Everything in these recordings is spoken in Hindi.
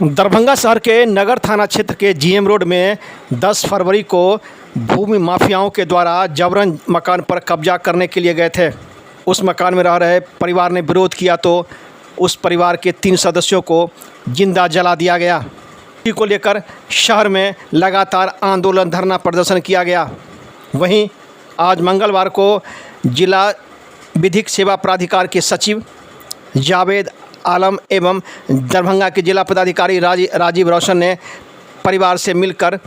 दरभंगा शहर के नगर थाना क्षेत्र के जीएम रोड में 10 फरवरी को भूमि माफियाओं के द्वारा जबरन मकान पर कब्जा करने के लिए गए थे। उस मकान में रह रहे परिवार ने विरोध किया तो उस परिवार के 3 सदस्यों को जिंदा जला दिया गया। इसी को लेकर शहर में लगातार आंदोलन धरना प्रदर्शन किया गया। वहीं आज मंगलवार को जिला विधिक सेवा प्राधिकार के सचिव जावेद आलम एवं दरभंगा के जिला पदाधिकारी राजीव रोशन ने परिवार से मिलकर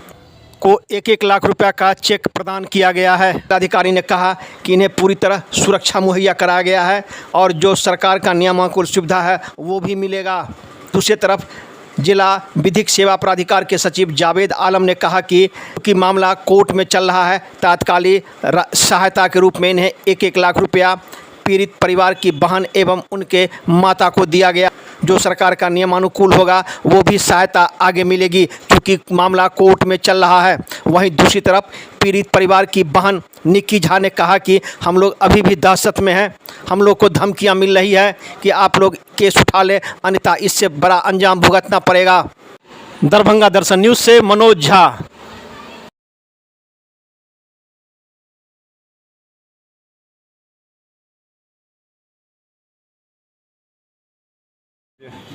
को 1-1 लाख रुपया का चेक प्रदान किया गया है। अधिकारी ने कहा कि इन्हें पूरी तरह सुरक्षा मुहैया कराया गया है और जो सरकार का नियमानुकूल सुविधा है वो भी मिलेगा। दूसरी तरफ जिला विधिक सेवा प्राधिकार के सचिव जावेद आलम ने कहा कि मामला कोर्ट में चल रहा है, तात्कालिक सहायता के रूप में इन्हें 1-1 लाख रुपया पीड़ित परिवार की बहन एवं उनके माता को दिया गया। जो सरकार का नियमानुकूल होगा वो भी सहायता आगे मिलेगी क्योंकि मामला कोर्ट में चल रहा है। वहीं दूसरी तरफ पीड़ित परिवार की बहन निक्की झा ने कहा कि हम लोग अभी भी दहशत में हैं, हम लोग को धमकियां मिल रही है कि आप लोग केस उठा लें, अन्यथा इससे बड़ा अंजाम भुगतना पड़ेगा। दरभंगा दर्शन न्यूज़ से मनोज झा।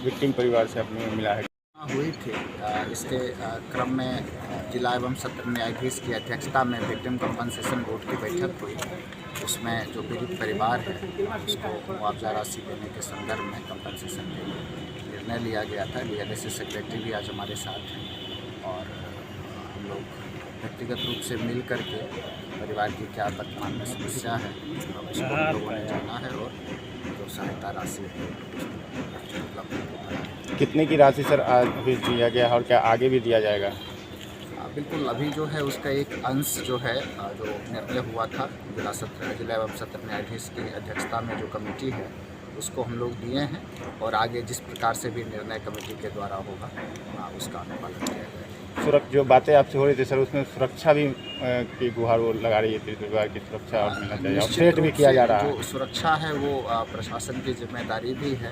विक्टिम परिवार से अपने मिला है हुई थी। इसके क्रम में जिला एवं सत्र न्यायाधीश की अध्यक्षता में विक्टिम कंपनसेशन बोर्ड की बैठक हुई। उसमें जो पीड़ित परिवार है उसको मुआवजा राशि देने के संदर्भ में कंपनसेशन के लिए निर्णय लिया गया था। डीएलएसए सेक्रेटरी भी आज हमारे साथ हैं और हम लोग व्यक्तिगत रूप से मिल करके परिवार की क्या वर्तमान में समस्या है उसको हम लोगों ने जाना है और जो सहायता राशि है कितने की राशि सर आज भी दिया गया है और क्या आगे भी दिया जाएगा? बिल्कुल, अभी जो है उसका एक अंश जो है जो निर्णय हुआ था जिला एवं सत्र न्यायाधीश की अध्यक्षता में जो कमेटी है उसको हम लोग दिए हैं और आगे जिस प्रकार से भी निर्णय कमेटी के द्वारा होगा उसका अनुपालन किया जाएगा। जो बातें आपसे हो रही थी सर उसमें सुरक्षा भी की गुहार वो लगा रही है, परिवार की सुरक्षा और मिलना चाहिए, अपडेट भी किया जा रहा है। जो सुरक्षा है वो प्रशासन की जिम्मेदारी भी है।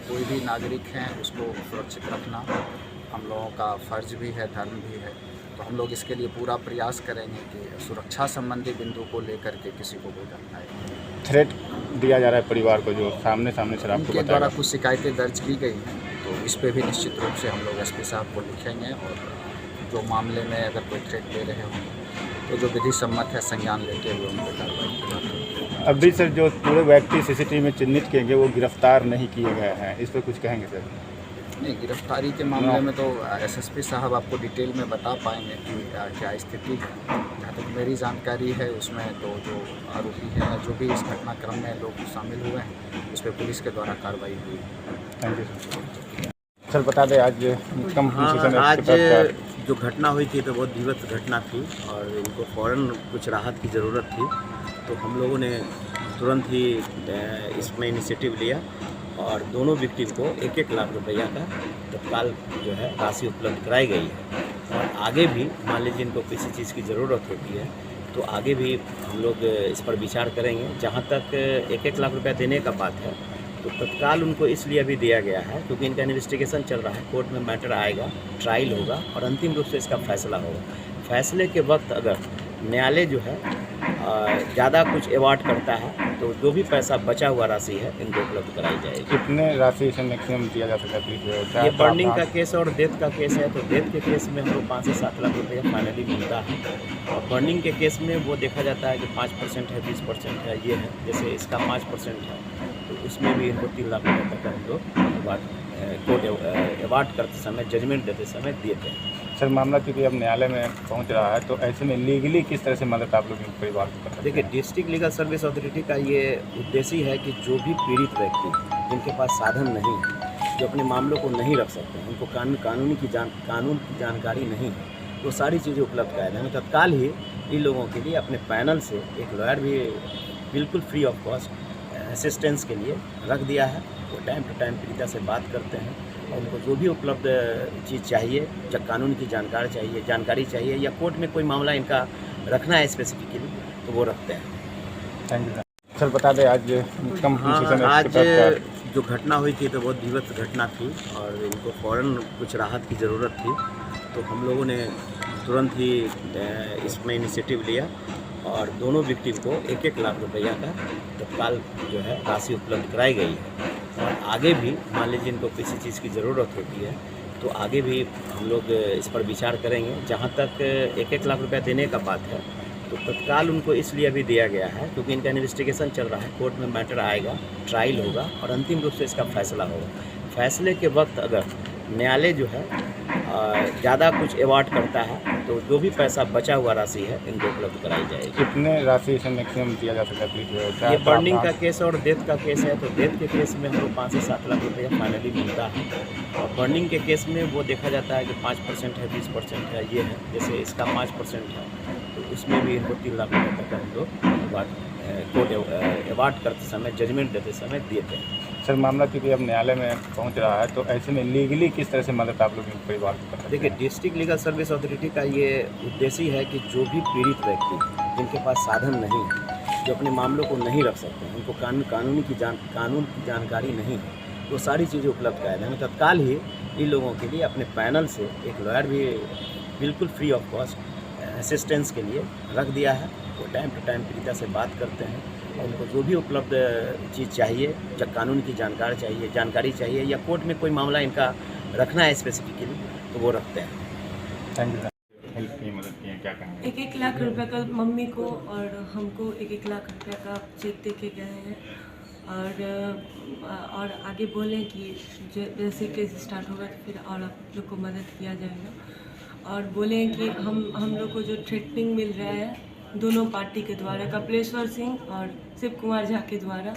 कोई भी नागरिक हैं उसको सुरक्षित रखना हम लोगों का फर्ज भी है, धर्म भी है। तो हम लोग इसके लिए पूरा प्रयास करेंगे कि सुरक्षा संबंधी बिंदु को लेकर के किसी को कोई डर नहीं। थ्रेट दिया जा रहा है परिवार को जो सामने सर आपको के द्वारा कुछ शिकायतें दर्ज की गई हैं तो इस पे भी निश्चित रूप से हम लोग एसपी साहब को लिखेंगे और जो मामले में अगर कोई थ्रेट दे रहे होंगे तो जो विधि सम्मत है संज्ञान लेते हुए उन पर कार्रवाई करेंगे। अभी सर जो पूरे व्यक्ति सीसीटीवी में चिन्हित किए गए वो गिरफ्तार नहीं किए गए हैं, इस पर कुछ कहेंगे सर? नहीं, गिरफ्तारी के मामले में तो एसएसपी साहब आपको डिटेल में बता पाएंगे कि क्या स्थिति है। जहाँ तक मेरी जानकारी है उसमें तो जो आरोपी है जो भी इस घटनाक्रम में लोग शामिल हुए हैं उस पर पुलिस के द्वारा कार्रवाई हुई। Thank you sir. बता दें आज आज जो घटना हुई थी तो बहुत विभत्स घटना थी और इनको फ़ौरन कुछ राहत की ज़रूरत थी तो हम लोगों ने तुरंत ही इसमें इनिशिएटिव लिया और दोनों विक्टिम को 1-1 लाख रुपया का तत्काल जो है राशि उपलब्ध कराई गई है। और आगे भी मान लीजिए इनको किसी चीज़ की ज़रूरत होती है तो आगे भी हम लोग इस पर विचार करेंगे। जहाँ तक 1-1 लाख रुपया देने का बात है तो तत्काल उनको इसलिए भी दिया गया है क्योंकि इनका इन्वेस्टिगेशन चल रहा है, कोर्ट में मैटर आएगा, ट्रायल होगा और अंतिम रूप से इसका फैसला होगा। फैसले के वक्त अगर न्यायालय जो है ज़्यादा कुछ अवार्ड करता है तो जो भी पैसा बचा हुआ राशि है इनको उपलब्ध कराई जाएगी। कितने राशि से मैक्सिमम दिया जा सकता है? ये बर्निंग का केस और डेथ का केस है तो डेथ के केस में हम लोग 5 से 7 लाख रुपया फाइनली मिलता है और बर्निंग के केस में वो देखा जाता है कि 5% है, 20% है, ये है। जैसे इसका 5% है तो उसमें भी इनको 3 लाख रुपये तक हम लोग कोर्ट अवार्ड करते समय, जजमेंट देते समय देते हैं। सर मामला क्योंकि अब न्यायालय में पहुंच रहा है तो ऐसे में लीगली किस तरह से मदद आप लोग परिवार को करते हैं? देखिए, डिस्ट्रिक्ट लीगल सर्विस अथॉरिटी का ये उद्देश्य है कि जो भी पीड़ित व्यक्ति जिनके पास साधन नहीं है, जो अपने मामलों को नहीं रख सकते, उनको कानून की जानकारी नहीं है, तो सारी चीज़ें उपलब्ध कराए जाए। तत्काल ही इन लोगों के लिए अपने पैनल से एक लॉयर भी बिल्कुल फ्री ऑफ कॉस्ट असिस्टेंस के लिए रख दिया है। वो टाइम टू टाइम पीड़िता से बात करते हैं और उनको जो भी उपलब्ध चीज़ चाहिए, जब कानून की जानकारी चाहिए या कोर्ट में कोई मामला इनका रखना है स्पेसिफिकली तो वो रखते हैं। Thank you sir. बता दें आज आज जो घटना हुई थी तो बहुत विभत्स घटना थी और इनको फ़ौरन कुछ राहत की ज़रूरत थी, तो हम लोगों ने तुरंत ही इसमें इनिशिएटिव लिया और दोनों विक्टिम को 1-1 लाख रुपया का तत्काल जो है राशि उपलब्ध कराई गई है। और आगे भी मान लीजिए इनको किसी चीज़ की ज़रूरत होती है तो आगे भी हम लोग इस पर विचार करेंगे। जहाँ तक 1-1 लाख रुपया देने का बात है तो तत्काल उनको इसलिए भी दिया गया है क्योंकि इनका इन्वेस्टिगेशन चल रहा है, कोर्ट में मैटर आएगा, ट्रायल होगा और अंतिम रूप से इसका फैसला होगा। फैसले के वक्त अगर न्यायालय जो है ज़्यादा कुछ अवार्ड करता है तो जो भी पैसा बचा हुआ राशि है इनको उपलब्ध कराई जाएगी। कितने राशि से मैक्सिमम दिया जा सकता है? ये बर्निंग का केस और डेथ का केस है तो डेथ के केस में हमको 5 से 7 लाख रुपया फाइनली मिलता है और बर्निंग के केस में वो देखा जाता है कि 5% है, 20% है, ये है। जैसे इसका 5% है तो उसमें भी इनको 3 लाख रुपये तक हम लोग कोर्ट अवार्ड करते समय, जजमेंट देते समय देते हैं। सर मामला क्योंकि अब न्यायालय में पहुंच रहा है तो ऐसे में लीगली किस तरह से मदद आप लोग इन परिवार को कर सकते हैं? देखिए, डिस्ट्रिक्ट लीगल सर्विस अथॉरिटी का ये उद्देश्य है कि जो भी पीड़ित व्यक्ति जिनके पास साधन नहीं है, जो अपने मामलों को नहीं रख सकते हैं, उनको कानून की जानकारी नहीं है, वो सारी चीज़ें उपलब्ध कराए जाए। तत्काल ही इन लोगों के लिए अपने पैनल से एक लॉयर भी बिल्कुल फ्री ऑफ कॉस्ट असिस्टेंस के लिए रख दिया है। वो टाइम टू टाइम पीड़िता से बात करते हैं और उनको जो भी उपलब्ध चीज़ चाहिए, जब कानून की जानकारी चाहिए या कोर्ट में कोई मामला इनका रखना है स्पेसिफिकली तो वो रखते हैं। Thank you. हेल्प की मदद की है, क्या कहेंगे? 1-1 लाख रुपए का मम्मी को और हमको 1-1 लाख रुपए का चेक दे के गए हैं और आगे बोलें कि जैसे केस स्टार्ट होगा तो फिर और आप लोग को मदद किया जाएगा और बोलें कि हम लोग को जो थ्रेटनिंग मिल रहा है दोनों पार्टी के द्वारा, कपिलेश्वर सिंह और शिव कुमार झा के द्वारा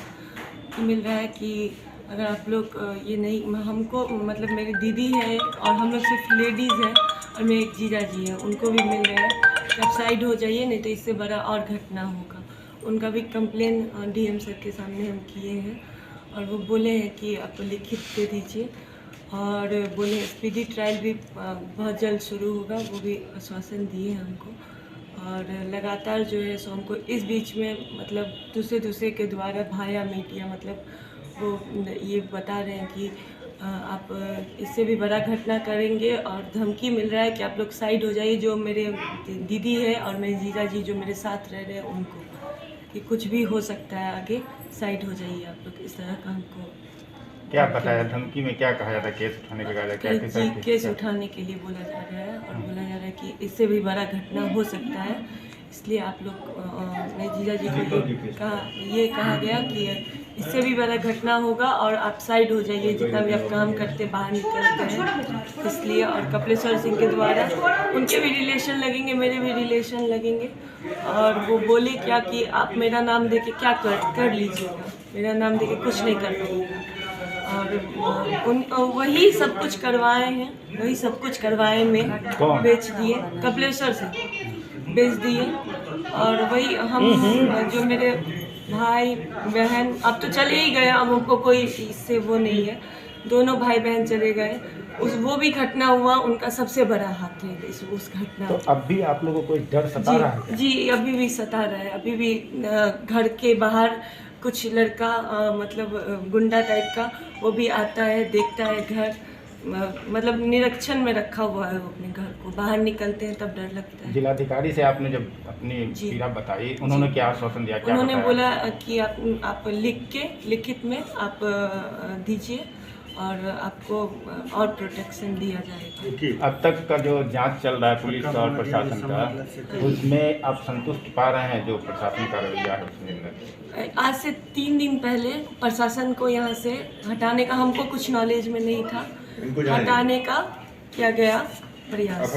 मिल रहा है कि अगर आप लोग ये नहीं, हमको मतलब मेरी दीदी है और हम लोग सिर्फ लेडीज़ हैं और मेरे एक जीजा जी हैं, उनको भी मिल रहा है कि आप साइड हो जाइए नहीं तो इससे बड़ा और घटना होगा। उनका भी कंप्लेन डीएम सर के सामने हम किए हैं और वो बोले हैं कि आप लिखित दे दीजिए और बोले स्पीडी ट्रायल भी बहुत जल्द शुरू होगा, वो भी आश्वासन दिए हैं हमको। और लगातार जो है सो हमको इस बीच में मतलब दूसरे के द्वारा भाया मीडिया मतलब वो ये बता रहे हैं कि आप इससे भी बड़ा घटना करेंगे और धमकी मिल रहा है कि आप लोग साइड हो जाइए, जो मेरे दीदी है और मेरे जीजा जी जो मेरे साथ रह रहे हैं उनको, कि कुछ भी हो सकता है आगे, साइड हो जाइए आप लोग, इस तरह का हमको क्या बताया? धमकी में क्या कहा जाता है? केस उठाने का कहा जाता है? जी केस उठाने के लिए बोला जा रहा है और बोला जा रहा है कि इससे भी बड़ा घटना हो सकता है, इसलिए आप लोग मेरे जीजा जी को ये कहा गया कि इससे भी बड़ा घटना होगा और आप साइड हो जाइए, जितना भी आप काम करते बाहर निकलते हैं इसलिए। और कपिलेश्वर सिंह के द्वारा उनके भी रिलेशन लगेंगे, मेरे भी रिलेशन लगेंगे और वो बोले क्या कि आप मेरा नाम दे के क्या कर लीजिएगा, मेरा नाम दे के कुछ नहीं कर पाइएगा। और वही सब कुछ करवाए हैं, वही सब कुछ करवाए में बेच दिए, कपिलेश्वर से बेच दिए। और वही हम जो मेरे भाई बहन अब तो चले ही गए, अब हमको कोई इससे वो नहीं है, दोनों भाई बहन चले गए, वो भी घटना हुआ, उनका सबसे बड़ा हाथ है उस घटना। तो अब भी आप लोगों को कोई डर सता रहा है? जी अभी भी सता रहा है, अभी भी घर के बाहर कुछ लड़का मतलब गुंडा टाइप का वो भी आता है, देखता है घर, मतलब निरीक्षण में रखा हुआ है वो अपने घर को, बाहर निकलते हैं तब डर लगता है। जिलाधिकारी से आपने जब अपनी पीड़ा बताई, उन्होंने क्या आश्वासन दिया? क्या उन्होंने बताया? बोला कि आप लिखित में आप दीजिए और आपको और प्रोटेक्शन दिया जाएगा। अब तक का जो जांच चल रहा है पुलिस और प्रशासन का, उसमें आप संतुष्ट पा रहे हैं जो प्रशासन का रवैया है उसमें? आज से 3 दिन पहले प्रशासन को यहाँ से हटाने का हमको कुछ नॉलेज में नहीं था, हटाने का किया गया प्रयास,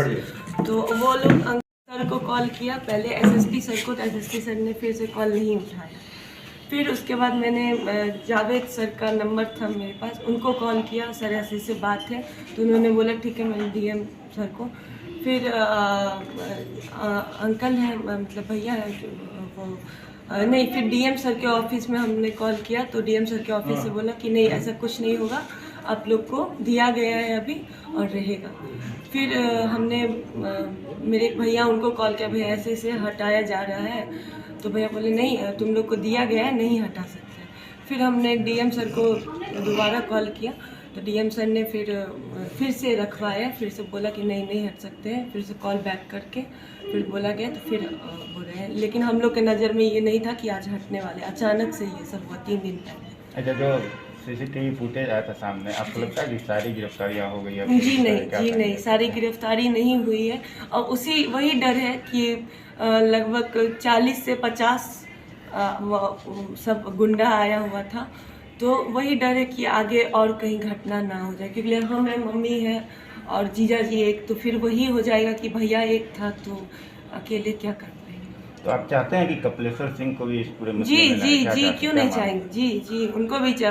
तो वो लोग सर को कॉल किया पहले, एसएसपी सर को, तो एसएसपी सर ने फिर से कॉल नहीं उठाया। फिर उसके बाद मैंने जावेद सर का नंबर था मेरे पास, उनको कॉल किया, सर ऐसे से बात है, तो उन्होंने बोला ठीक है, मैंने डीएम सर को, फिर अंकल हैं मतलब भैया है वो नहीं, फिर डीएम सर के ऑफिस में हमने कॉल किया तो डीएम सर के ऑफिस से बोला कि नहीं ऐसा कुछ नहीं होगा, आप लोग को दिया गया है अभी और रहेगा। फिर हमने मेरे एक भैया उनको कॉल किया, भैया ऐसे हटाया जा रहा है, तो भैया बोले नहीं तुम लोग को दिया गया है, नहीं हटा सकते। फिर हमने डीएम सर को दोबारा कॉल किया तो डीएम सर ने फिर से रखवाया, फिर से बोला कि नहीं हट सकते हैं, फिर से कॉल बैक करके फिर बोला गया तो फिर बोल रहे हैं। लेकिन हम लोग के नज़र में ये नहीं था कि आज हटने वाले, अचानक से ये सब हुआ 3 दिन पहले। अच्छा, जो सीसीटीवी फुटेज आया था सामने, आपको लगता है कि सारी गिरफ्तारियां हो गई है? जी नहीं, सारी गिरफ्तारी नहीं हुई है और वही डर है कि लगभग 40 से 50 सब गुंडा आया हुआ था, तो वही डर है कि आगे और कहीं घटना ना हो जाए, क्योंकि हम हैं, मम्मी है और जीजा जी एक, तो फिर वही हो जाएगा कि भैया एक था तो अकेले क्या कर पाएंगे। तो आप चाहते हैं कि कपिलेश्वर सिंह को भी इस पूरे जी मसले में लाएं? क्या जी चाहते क्यों हैं? नहीं क्या चाहेंगे? जी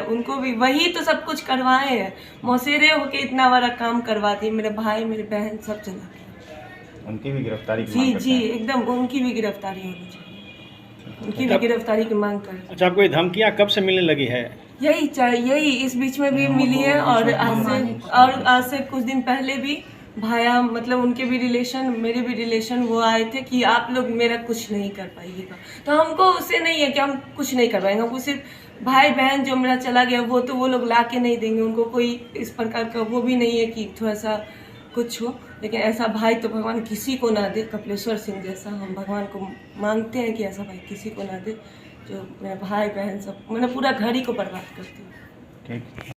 उनको भी वही तो सब कुछ करवाए हैं, मौसेरे होके इतना बड़ा काम करवा दिए, मेरे भाई मेरे बहन सब चला गया। उनकी भी गिरफ्तारी की जी मांग करते जी हैं? एकदम उनकी भी गिरफ्तारी होनी चाहिए, उनकी भी गिरफ्तारी की मांग कर। अच्छा, आपको ये धमकियाँ कब से मिलने लगी है? यही इस बीच में भी मिली है और आज से कुछ दिन पहले भी भाया, मतलब उनके भी रिलेशन, मेरे भी रिलेशन, वो आए थे कि आप लोग मेरा कुछ नहीं कर पाइएगा। तो हमको उससे नहीं है कि हम कुछ नहीं कर पाएंगे, हमको सिर्फ भाई बहन जो मेरा चला गया वो तो वो लोग ला के नहीं देंगे, उनको कोई इस प्रकार का वो भी नहीं है कि थोड़ा सा कुछ हो, लेकिन ऐसा भाई तो भगवान किसी को ना दे, कपिलेश्वर सिंह जैसा। हम भगवान को मांगते हैं कि ऐसा भाई किसी को ना दे, जो मेरा भाई बहन सब, मैंने पूरा घर ही को बर्बाद करती हूँ। ठीक।